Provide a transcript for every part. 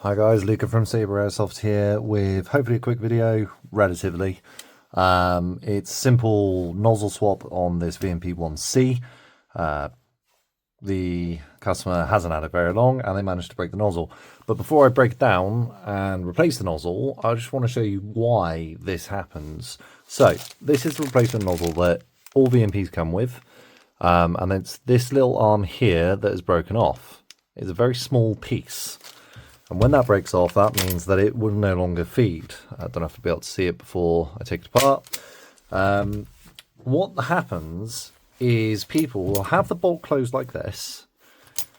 Hi guys, Luca from Airsoft here with hopefully a quick video, relatively. It's simple nozzle swap on this VMP1C. The customer hasn't had it very long and they managed to break the nozzle. But before I break it down and replace the nozzle, I just want to show you why this happens. So this is the replacement nozzle that all VMPs come with. And it's this little arm here that is broken off. It's a very small piece. And when that breaks off, that means that it will no longer feed. I don't know if I'll be able to see it before I take it apart. What happens is people will have the bolt closed like this,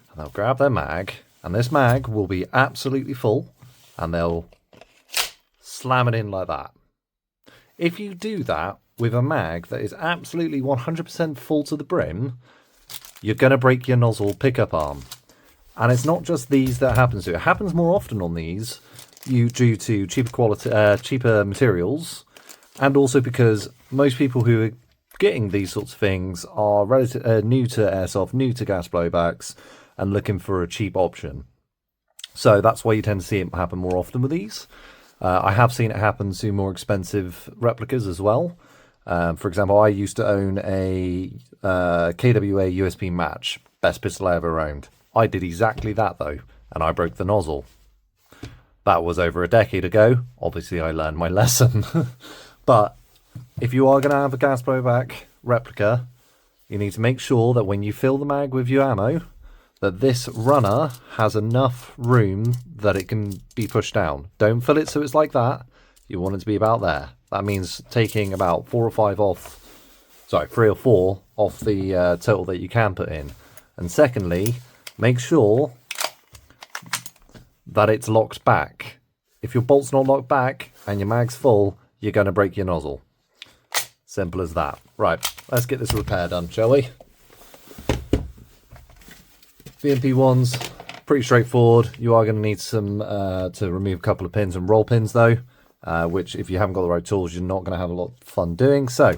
and they'll grab their mag, and this mag will be absolutely full, and they'll slam it in like that. If you do that with a mag that is absolutely 100% full to the brim, you're going to break your nozzle pickup arm. And it's not just these that happens to. It happens more often on these due to cheaper materials, and also because most people who are getting these sorts of things are new to airsoft, new to gas blowbacks, and looking for a cheap option. So that's why you tend to see it happen more often with these. I have seen it happen to more expensive replicas as well. For example, I used to own a KWA USP match, best pistol I ever owned. I did exactly that though, and I broke the nozzle. That was over a decade ago. Obviously I learned my lesson. But if you are going to have a gas blowback replica, you need to make sure that when you fill the mag with your ammo, that this runner has enough room that it can be pushed down. Don't fill it so it's like that. You want it to be about there. That means taking about 3 or 4 off the total that you can put in. And secondly, make sure that it's locked back. If your bolt's not locked back and your mag's full, you're going to break your nozzle. Simple as that. Right, let's get this repair done, shall we? VMP1's pretty straightforward. You are going to need some to remove a couple of pins and roll pins though, which if you haven't got the right tools, you're not going to have a lot of fun doing. So,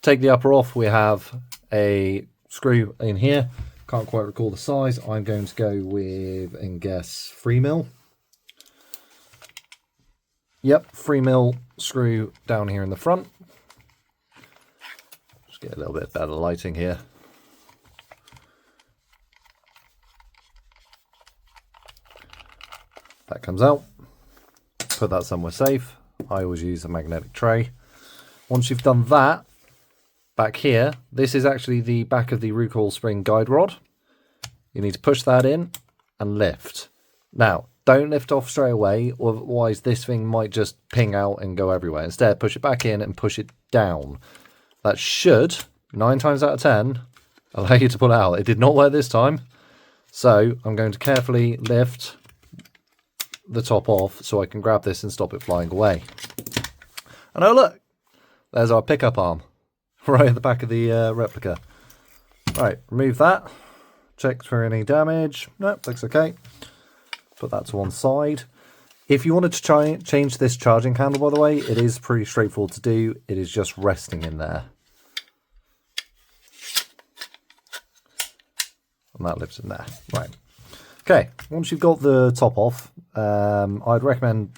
take the upper off. We have a screw in here. Can't quite recall the size. I'm going to go with, and guess, 3mm. Yep, 3mm screw down here in the front. Just get a little bit better lighting here. That comes out. Put that somewhere safe. I always use a magnetic tray. Once you've done that, back here, this is actually the back of the recoil spring guide rod. You need to push that in and lift. Now, don't lift off straight away, otherwise this thing might just ping out and go everywhere. Instead, push it back in and push it down. That should, 9 times out of 10, allow you to pull it out. It did not work this time. So, I'm going to carefully lift the top off so I can grab this and stop it flying away. And oh look, there's our pickup arm. Right at the back of the replica. Right, remove that. Check for any damage. Nope, looks okay. Put that to one side. If you wanted to change this charging handle, by the way, it is pretty straightforward to do. It is just resting in there. And that lives in there. Right. Okay, once you've got the top off, I'd recommend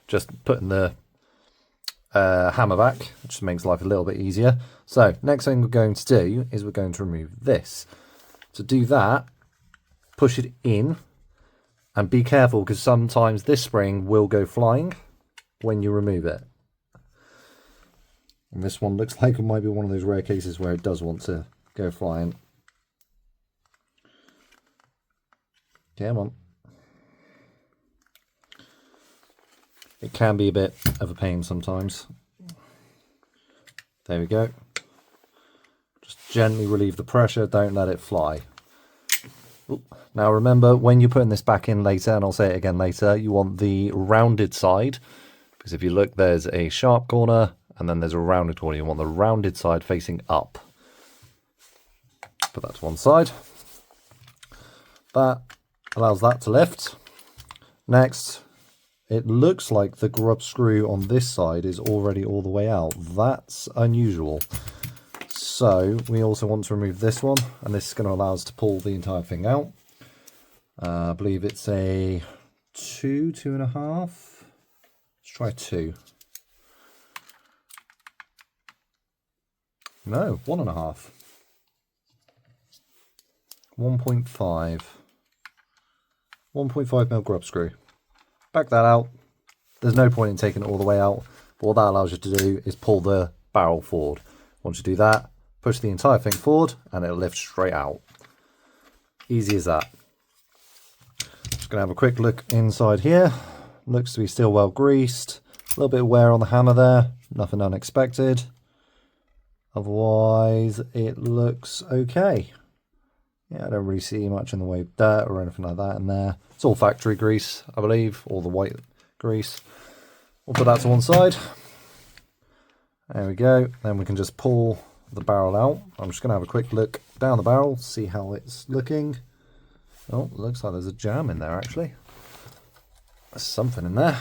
just putting the hammer back, which makes life a little bit easier. So next thing we're going to do is we're going to remove this. To do that, push it in and be careful because sometimes this spring will go flying when you remove it. And this one looks like it might be one of those rare cases where it does want to go flying. Come on. It can be a bit of a pain sometimes. There we go. Just gently relieve the pressure, don't let it fly. Ooh. Now remember, when you're putting this back in later, and I'll say it again later, you want the rounded side. Because if you look, there's a sharp corner, and then there's a rounded corner. You want the rounded side facing up. Put that to one side. That allows that to lift. Next, it looks like the grub screw on this side is already all the way out. That's unusual. So we also want to remove this one, and this is going to allow us to pull the entire thing out. I believe it's a 2.5. Let's try 2. No, 1.5. 1.5. 1.5 mil grub screw. Back that out. There's no point in taking it all the way out. But what that allows you to do is pull the barrel forward. Once you do that, push the entire thing forward and it'll lift straight out. Easy as that. Just going to have a quick look inside here. Looks to be still well greased. A little bit of wear on the hammer there. Nothing unexpected. Otherwise, it looks okay. Yeah, I don't really see much in the way of dirt or anything like that in there. It's all factory grease, I believe, all the white grease. We'll put that to one side. There we go. Then we can just pull the barrel out. I'm just going to have a quick look down the barrel, see how it's looking. Oh, looks like there's a jam in there, actually. There's something in there.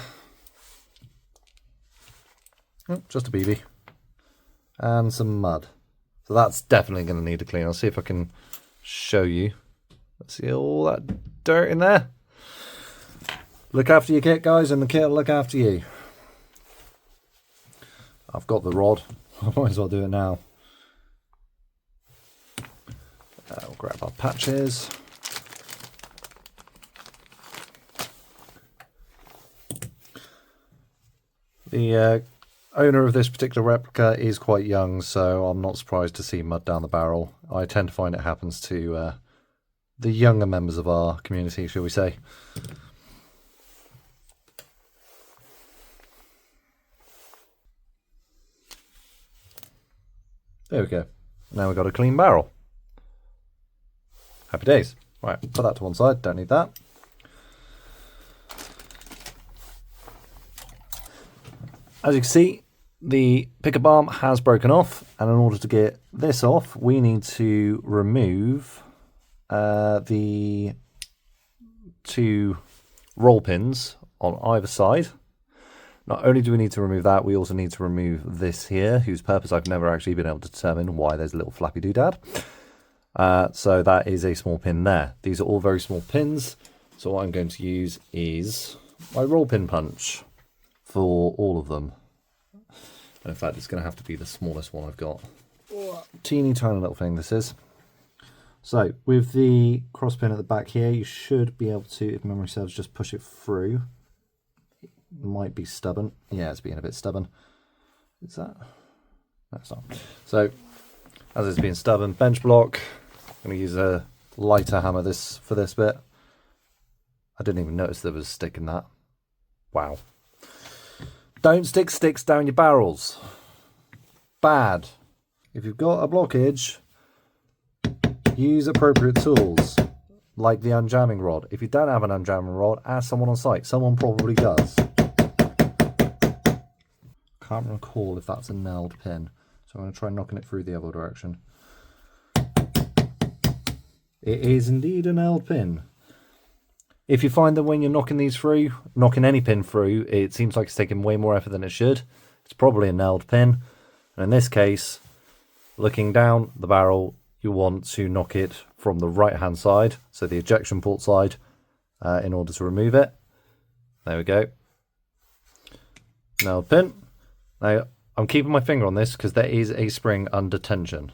Oh, just a BB. And some mud. So that's definitely going to need a clean. I'll see if I can show you. Let's see all that dirt in there. Look after your kit, guys, and the kit will look after you. I've got the rod. I might as well do it now. We'll grab our patches. The owner of this particular replica is quite young, so I'm not surprised to see mud down the barrel. I tend to find it happens to the younger members of our community, shall we say. There we go. Now we've got a clean barrel. Happy days. Right, put that to one side, don't need that. As you can see, the pickup arm has broken off, and in order to get this off, we need to remove the 2 roll pins on either side. Not only do we need to remove that, we also need to remove this here, whose purpose I've never actually been able to determine why there's a little flappy doodad. So that is a small pin there. These are all very small pins, so what I'm going to use is my roll pin punch for all of them. And in fact, it's going to have to be the smallest one I've got. Teeny tiny little thing this is. So with the cross pin at the back here, you should be able to, if memory serves, just push it through. It might be stubborn. Yeah, it's being a bit stubborn. Is that? No, it's not. So as it's being stubborn, bench block. I'm going to use a lighter hammer for this bit. I didn't even notice there was a stick in that. Wow. Don't stick sticks down your barrels. Bad. If you've got a blockage, use appropriate tools, like the unjamming rod. If you don't have an unjamming rod, ask someone on site. Someone probably does. Can't recall if that's a nailed pin, so I'm going to try knocking it through the other direction. It is indeed a nailed pin. If you find that when you're knocking these through, knocking any pin through, it seems like it's taking way more effort than it should, it's probably a nailed pin. And in this case, looking down the barrel, you want to knock it from the right hand side, so the ejection port side, in order to remove it. There we go. Nailed pin. Now, I'm keeping my finger on this because there is a spring under tension.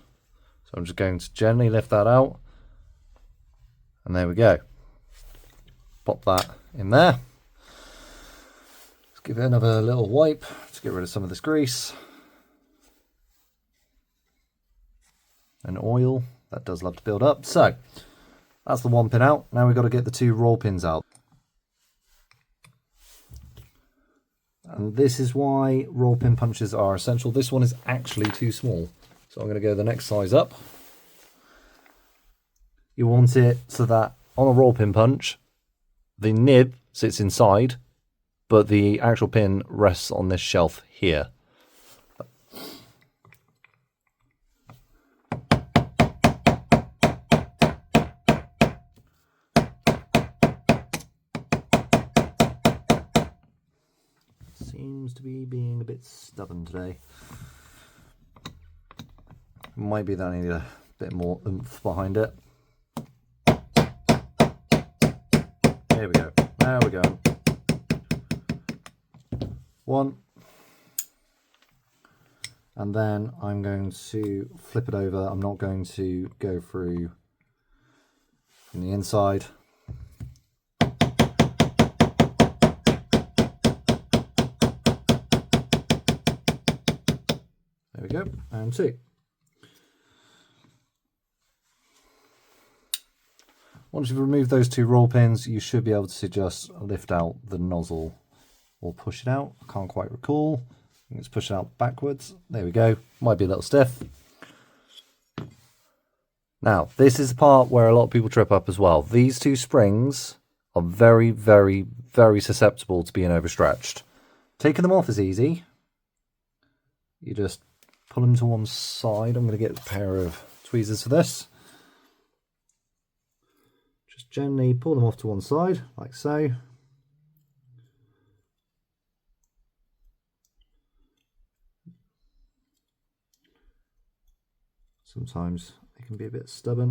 So I'm just going to gently lift that out. And there we go. Pop that in there. Let's give it another little wipe to get rid of some of this grease. And oil, that does love to build up. So, that's the one pin out. Now we've got to get the 2 roll pins out. And this is why roll pin punches are essential. This one is actually too small. So I'm going to go the next size up. You want it so that on a roll pin punch, the nib sits inside, but the actual pin rests on this shelf here. Seems to be being a bit stubborn today. Might be that I need a bit more oomph behind it. There we go. There we go. One. And then I'm going to flip it over. I'm not going to go through from the inside. There we go, and two. Once you've removed those two roll pins, you should be able to just lift out the nozzle or push it out. I can't quite recall. Let's push it out backwards. There we go. Might be a little stiff. Now, this is the part where a lot of people trip up as well. These two springs are very, very, very susceptible to being overstretched. Taking them off is easy. You just pull them to one side. I'm going to get a pair of tweezers for this. Just gently pull them off to one side, like so. Sometimes they can be a bit stubborn.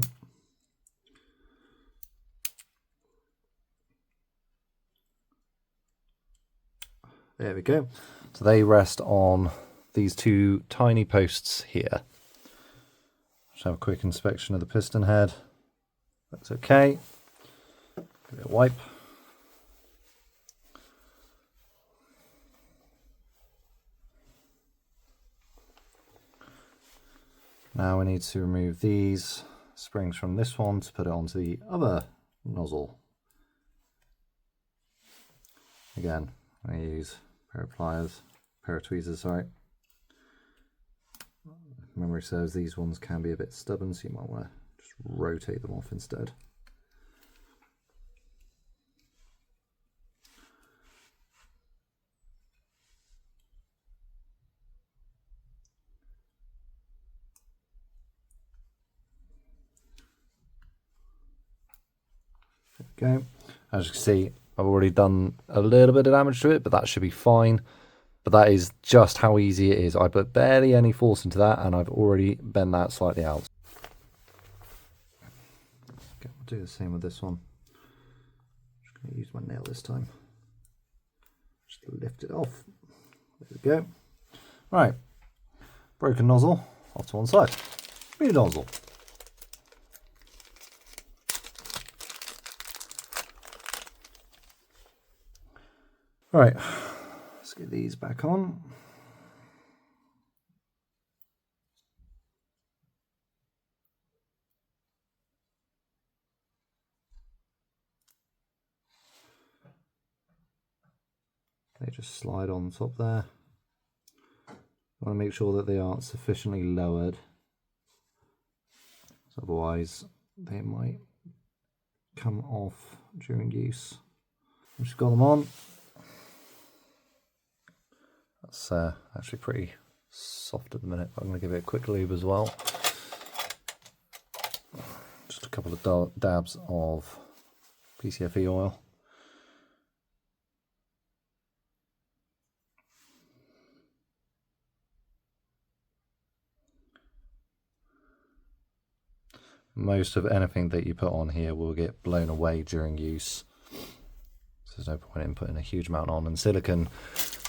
There we go. So they rest on these two tiny posts here. Just have a quick inspection of the piston head. That's okay. Give it a wipe. Now we need to remove these springs from this one to put it onto the other nozzle. Again, I use a pair of pliers, pair of tweezers, sorry. Memory serves, these ones can be a bit stubborn, so you might want to just rotate them off instead. Okay, as you can see, I've already done a little bit of damage to it, but that should be fine. But that is just how easy it is. I put barely any force into that, and I've already bent that slightly out. Okay, I'll do the same with this one. Just going to use my nail this time. Just lift it off. There we go. Right, broken nozzle off to one side. New nozzle. Right, let's get these back on. They just slide on top there. I want to make sure that they aren't sufficiently lowered, so otherwise they might come off during use. Once you've got them on, that's actually pretty soft at the minute, but I'm going to give it a quick lube as well. Just a couple of dabs of PCFE oil. Most of anything that you put on here will get blown away during use, so there's no point in putting a huge amount on. And silicone,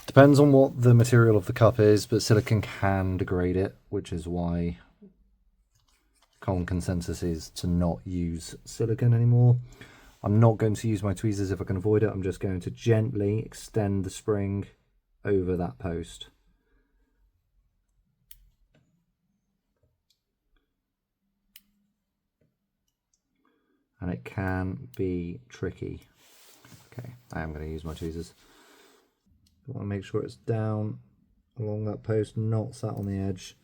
depends on what the material of the cup is, but silicone can degrade it, which is why common consensus is to not use silicone anymore. I'm not going to use my tweezers if I can avoid it. I'm just going to gently extend the spring over that post. And it can be tricky. Okay, I am going to use my tweezers. I want to make sure it's down along that post, not sat on the edge.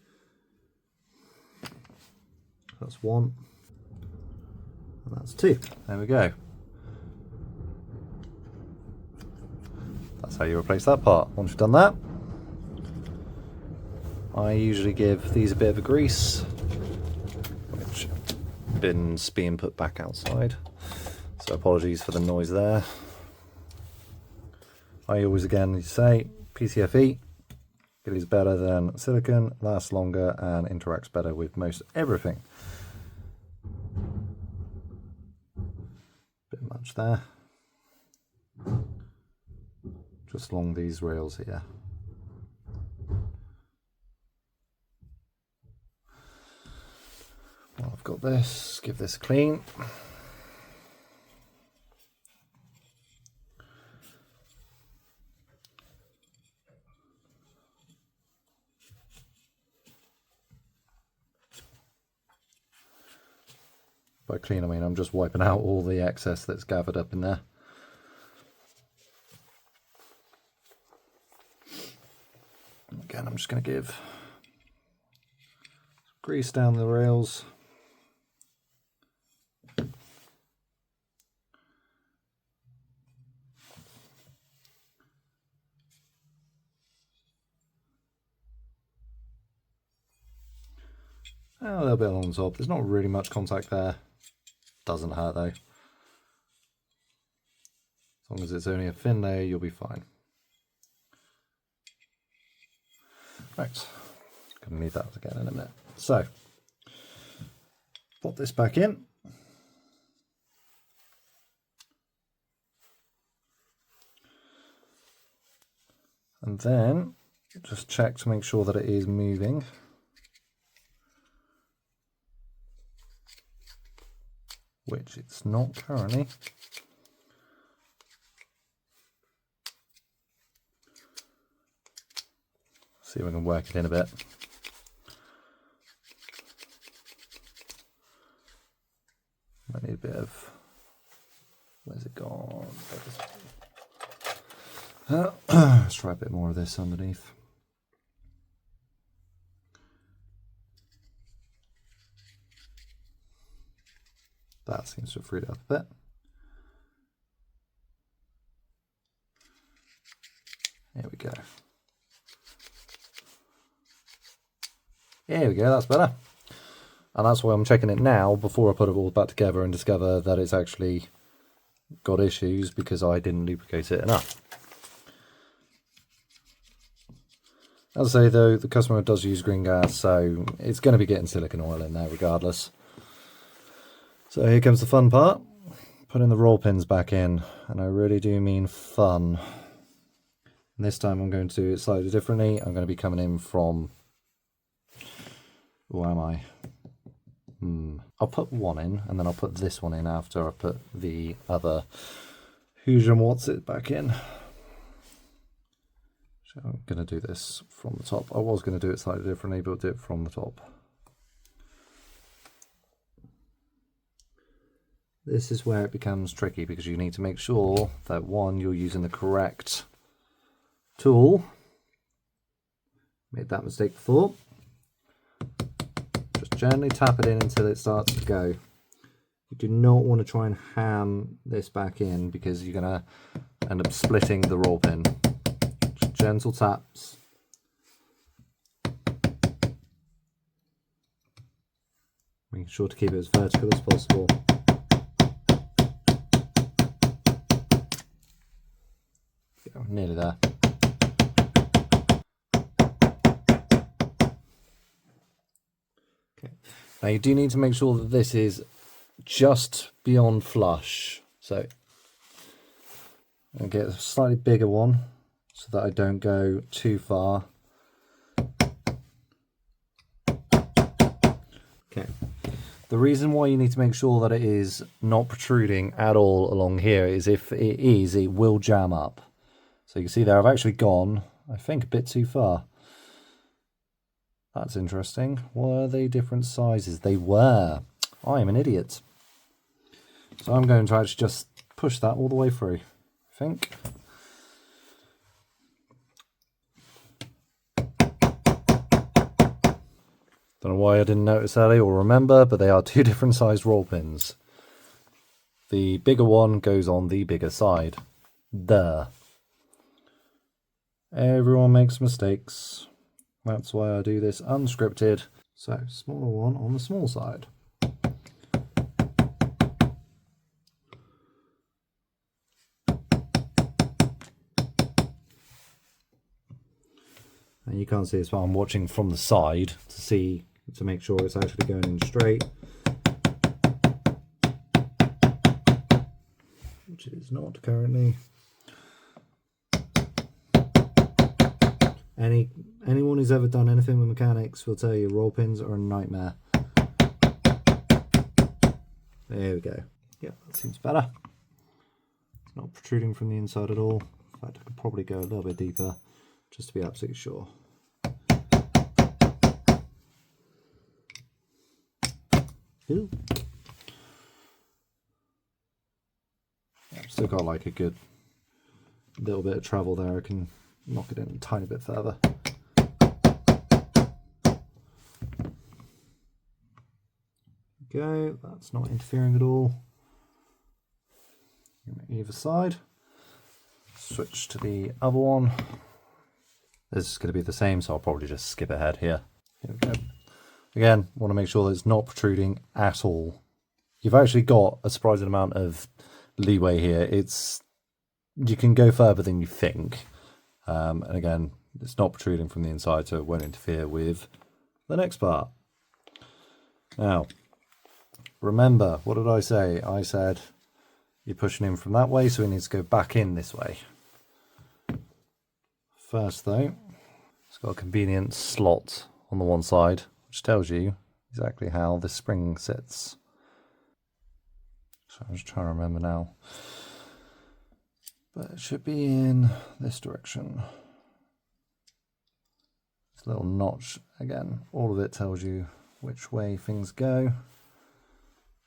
That's one. And that's two. There we go. That's how you replace that part. Once you've done that, I usually give these a bit of a grease, which bins being put back outside, so apologies for the noise there. I always again say PCFE, it is better than silicone, lasts longer and interacts better with most everything. Bit much there. just along these rails here. Well, I've got this, give this a clean. By clean I mean I'm just wiping out all the excess that's gathered up in there. Again, I'm just going to give grease down the rails. A little bit along the top. There's not really much contact there. Doesn't hurt though. As long as it's only a thin layer, you'll be fine. Right, gonna need that again in a minute. So, put this back in. And then just check to make sure that it is moving. Which it's not currently. See if we can work it in a bit. Might need a bit of, where's it gone? Let's try a bit more of this underneath. That seems to have freed up a bit. There we go. There we go, that's better. And that's why I'm checking it now before I put it all back together and discover that it's actually got issues because I didn't lubricate it enough. As I say though, the customer does use green gas, so it's going to be getting silicone oil in there regardless. So here comes the fun part, putting the roll pins back in, and I really do mean fun. And this time I'm going to do it slightly differently. I'm going to be coming in from, where am I? I'll put one in, and then I'll put this one in after I put the other Hoosier and What's It back in. So I'm going to do this from the top. I was going to do it slightly differently, but I'll do it from the top. This is where it becomes tricky because you need to make sure that one, you're using the correct tool. Made that mistake before. Just gently tap it in until it starts to go. You do not want to try and ham this back in because you're going to end up splitting the roll pin. Just gentle taps. Making sure to keep it as vertical as possible. Nearly there. Okay. Now you do need to make sure that this is just beyond flush. So I'll get a slightly bigger one so that I don't go too far. Okay. The reason why you need to make sure that it is not protruding at all along here is if it is, it will jam up. So you can see there, I've actually gone, I think, a bit too far. That's interesting. Were they different sizes? They were. I am an idiot. So I'm going to actually just push that all the way through, I think. Don't know why I didn't notice earlier or remember, but they are two different sized roll pins. The bigger one goes on the bigger side. Duh. Everyone makes mistakes. That's why I do this unscripted. So, smaller one on the small side. And you can't see this, but I'm watching from the side to make sure it's actually going in straight. Which it is not currently. Anyone who's ever done anything with mechanics will tell you roll pins are a nightmare. There we go. Yeah, that seems better. It's not protruding from the inside at all. In fact, I could probably go a little bit deeper just to be absolutely sure. Ooh. Yeah, I've still got like a good little bit of travel there. I can knock it in a tiny bit further. Go, that's not interfering at all. Either side. Switch to the other one. This is going to be the same, so I'll probably just skip ahead here. Here we go. Again, want to make sure that it's not protruding at all. You've actually got a surprising amount of leeway here. You can go further than you think. And again, it's not protruding from the inside, so it won't interfere with the next part. Now, remember, what did I say? I said you're pushing in from that way, so it needs to go back in this way. First though, it's got a convenient slot on the one side, which tells you exactly how this spring sits. So I'm just trying to remember now. But it should be in this direction. This little notch, again, all of it tells you which way things go.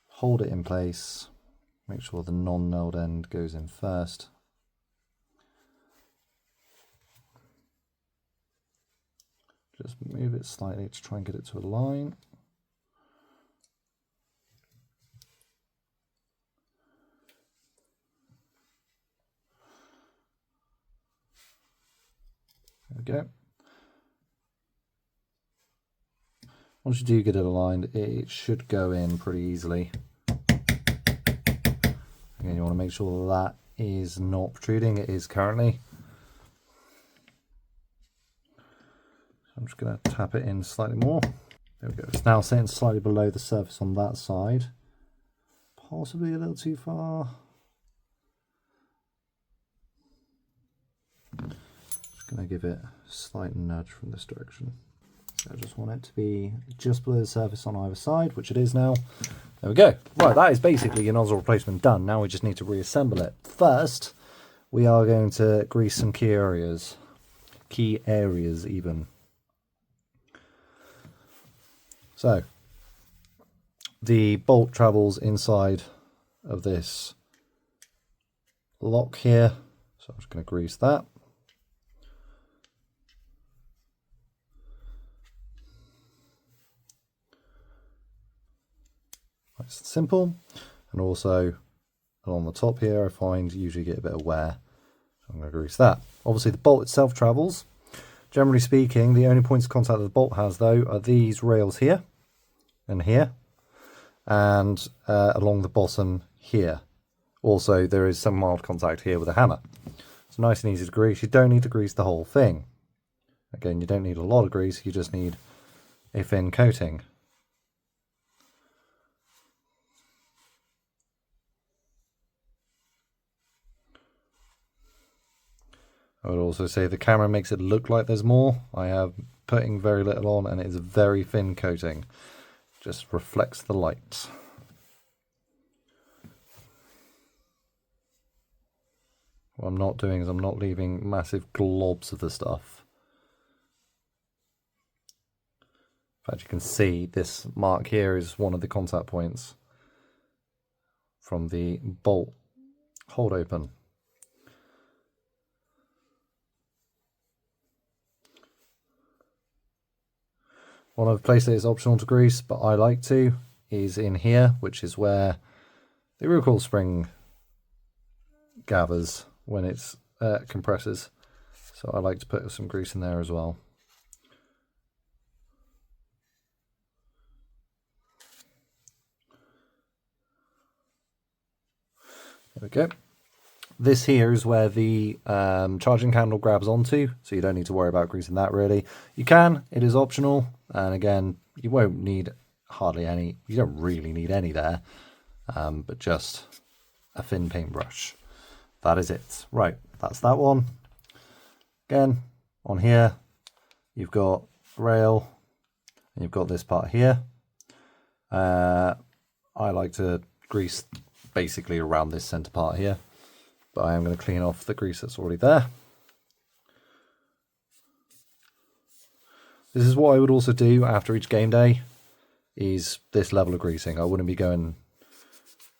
Hold it in place. Make sure the non-nailed end goes in first. Just move it slightly to try and get it to align. There we go. Once you do get it aligned, it should go in pretty easily. Again, you want to make sure that is not protruding. It is currently. So I'm just going to tap it in slightly more. There we go. It's now sitting slightly below the surface on that side. Possibly a little too far. Just going to give it a slight nudge from this direction. I just want it to be just below the surface on either side, which it is now. There we go. Right, that is basically your nozzle replacement done. Now we just need to reassemble it. First, we are going to grease some key areas. Key areas, even. So, the bolt travels inside of this lock here. So I'm just going to grease that. Nice and simple. And also along the top here I find you usually get a bit of wear, so I'm going to grease that. Obviously the bolt itself travels. Generally speaking, the only points of contact that the bolt has though are these rails here and here, and along the bottom here. Also there is some mild contact here with a hammer. It's nice and easy to grease. You don't need to grease the whole thing. Again, you don't need a lot of grease, you just need a thin coating. I would also say the camera makes it look like there's more. I have putting very little on and it is a very thin coating. Just reflects the light. What I'm not doing is I'm not leaving massive globs of the stuff. In fact, you can see this mark here is one of the contact points from the bolt hold open. One of the places that is optional to grease, but I like to, is in here, which is where the recoil spring gathers when it's compresses. So I like to put some grease in there as well. There we go. This here is where the charging candle grabs onto, so you don't need to worry about greasing that really. You can, it is optional, and again, you won't need hardly any, you don't really need any there, but just a thin paintbrush. That is it. Right, that's that one. Again, on here, you've got rail, and you've got this part here. I like to grease basically around this center part here, but I am going to clean off the grease that's already there. This is what I would also do after each game day, is this level of greasing. I wouldn't be going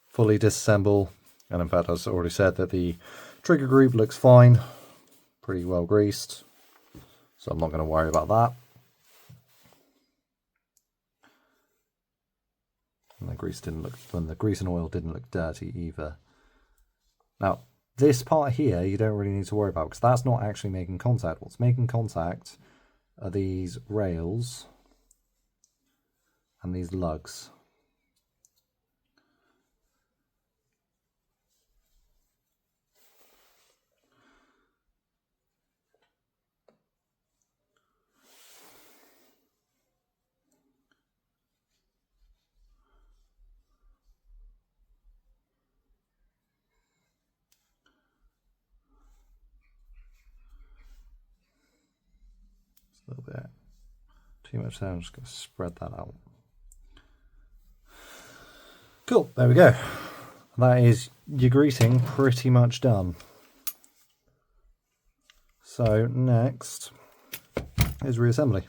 fully disassemble, and in fact I've already said that the trigger group looks fine, pretty well greased, so I'm not going to worry about that. And the grease didn't look, when the grease and oil didn't look dirty either. Now this part here you don't really need to worry about, because that's not actually making contact. What's making contact are these rails and these lugs. A little bit too much there, I'm just going to spread that out. Cool, there we go. That is your greasing pretty much done. So next is reassembly.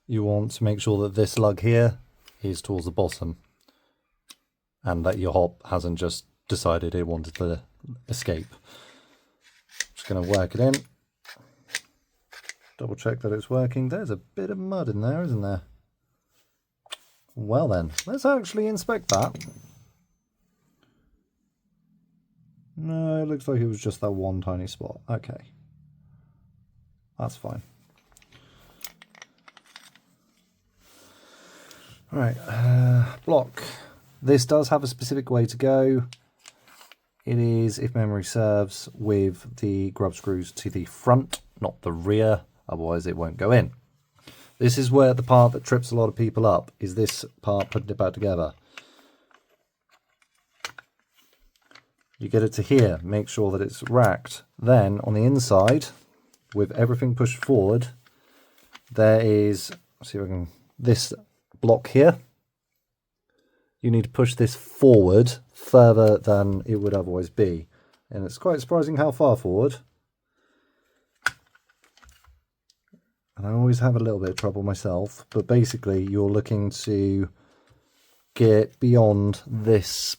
You want to make sure that this lug here is towards the bottom and that your hop hasn't just decided it wanted to escape. Just going to work it in. Double check that it's working. There's a bit of mud in there, isn't there? Well then, let's actually inspect that. No, it looks like it was just that one tiny spot. Okay. That's fine. Right, block. This does have a specific way to go. It is, if memory serves, with the grub screws to the front, not the rear, otherwise it won't go in. This is where the part that trips a lot of people up, is this part putting it back together. You get it to here, make sure that it's racked. Then on the inside, with everything pushed forward, there is, let's see if I can, this block here. You need to push this forward further than it would otherwise be. And it's quite surprising how far forward. And I always have a little bit of trouble myself, but basically you're looking to get beyond this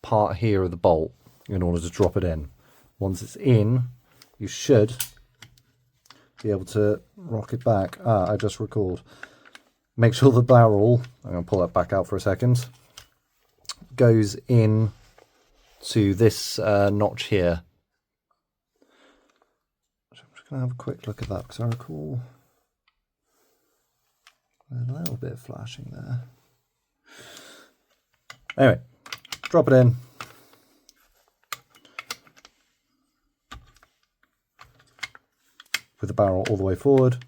part here of the bolt in order to drop it in. Once it's in, you should be able to rock it back. I just recalled. Make sure the barrel, I'm going to pull that back out for a second, goes in to this notch here. I'm just going to have a quick look at that because I recall a little bit of flashing there. Anyway, drop it in. With the barrel all the way forward.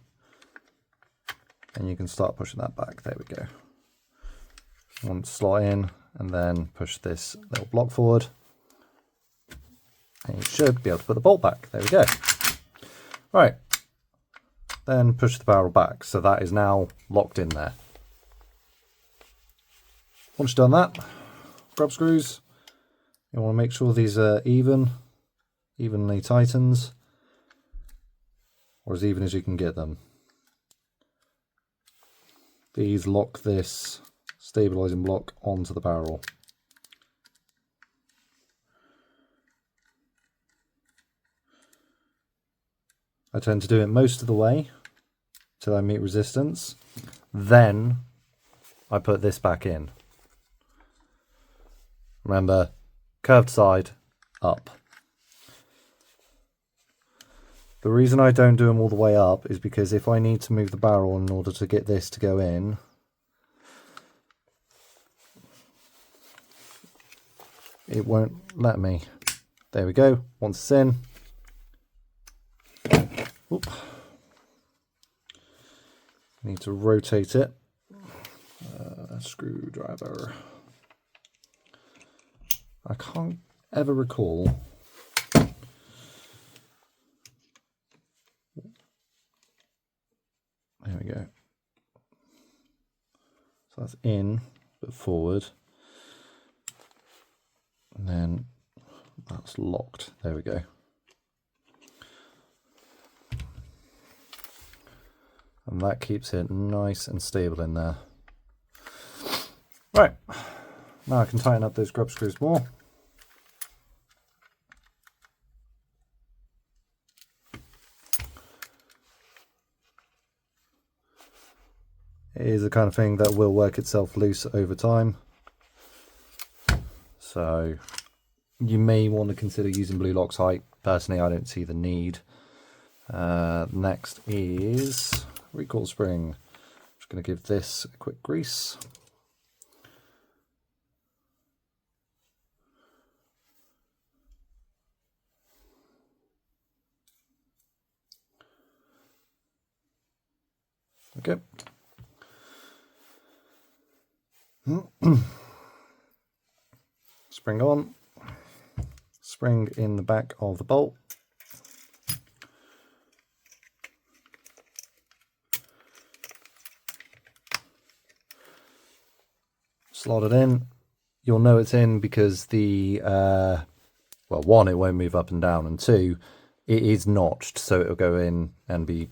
And you can start pushing that back. There we go. One slot in and then push this little block forward. And you should be able to put the bolt back. There we go. Right. Then push the barrel back. So that is now locked in there. Once you've done that, grub screws. You want to make sure these are evenly tightened, or as even as you can get them. These lock this stabilizing block onto the barrel. I tend to do it most of the way till I meet resistance. Then I put this back in. Remember, curved side, up. The reason I don't do them all the way up is because if I need to move the barrel in order to get this to go in, it won't let me. There we go. Once it's in, whoop. Need to rotate it. Screwdriver. I can't ever recall in, but forward. And then that's locked. There we go. And that keeps it nice and stable in there. Right, now I can tighten up those grub screws more. It is the kind of thing that will work itself loose over time. So you may want to consider using blue Loctite. Personally, I don't see the need. Next is recoil spring. I'm just going to give this a quick grease. Okay. Spring on, spring in the back of the bolt. Slot it in. You'll know it's in because the, well, one, it won't move up and down, and two, it is notched, so it'll go in and be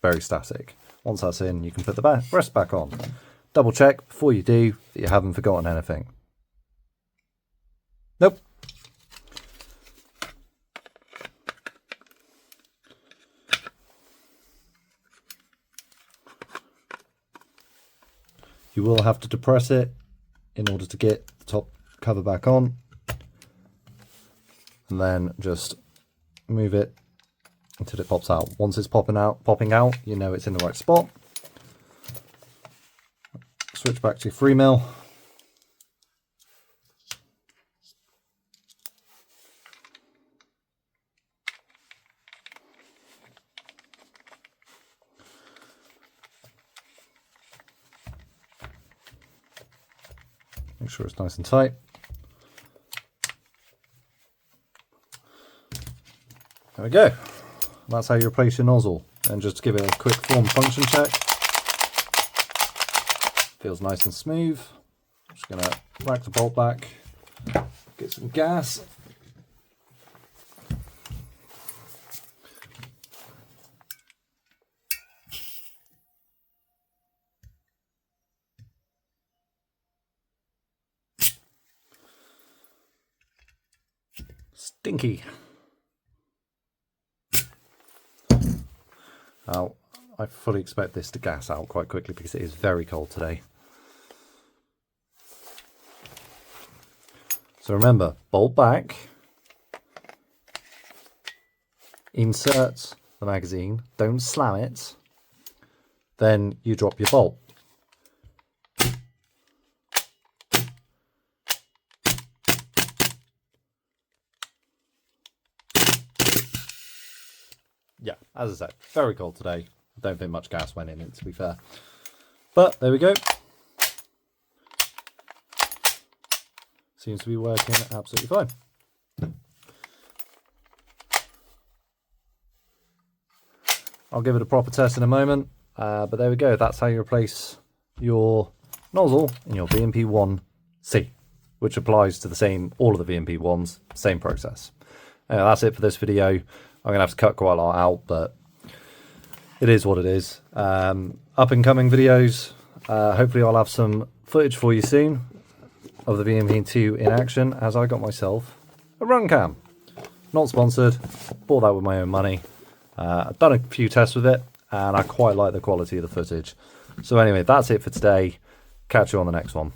very static. Once that's in, you can put the rest back on. Double check before you do that you haven't forgotten anything. Nope. You will have to depress it in order to get the top cover back on. And then just move it until it pops out. Once it's popping out, you know it's in the right spot. Switch back to your 3mm. Make sure it's nice and tight. There we go. That's how you replace your nozzle. And just to give it a quick form function check. Feels nice and smooth. I'm just going to rack the bolt back, get some gas. Stinky. Now, I fully expect this to gas out quite quickly because it is very cold today. So remember, bolt back, insert the magazine, don't slam it, then you drop your bolt. Yeah, as I said, very cold today. I don't think much gas went in it, to be fair. But there we go. Seems to be working absolutely fine. I'll give it a proper test in a moment. But there we go. That's how you replace your nozzle in your VMP1C, which applies to all of the VMP1s, same process. That's it for this video. I'm going to have to cut quite a lot out, but it is what it is. Up and coming videos. Hopefully I'll have some footage for you soon of the VMP2 in action, as I got myself a run cam. Not sponsored, bought that with my own money. I've done a few tests with it, and I quite like the quality of the footage. So anyway, that's it for today. Catch you on the next one.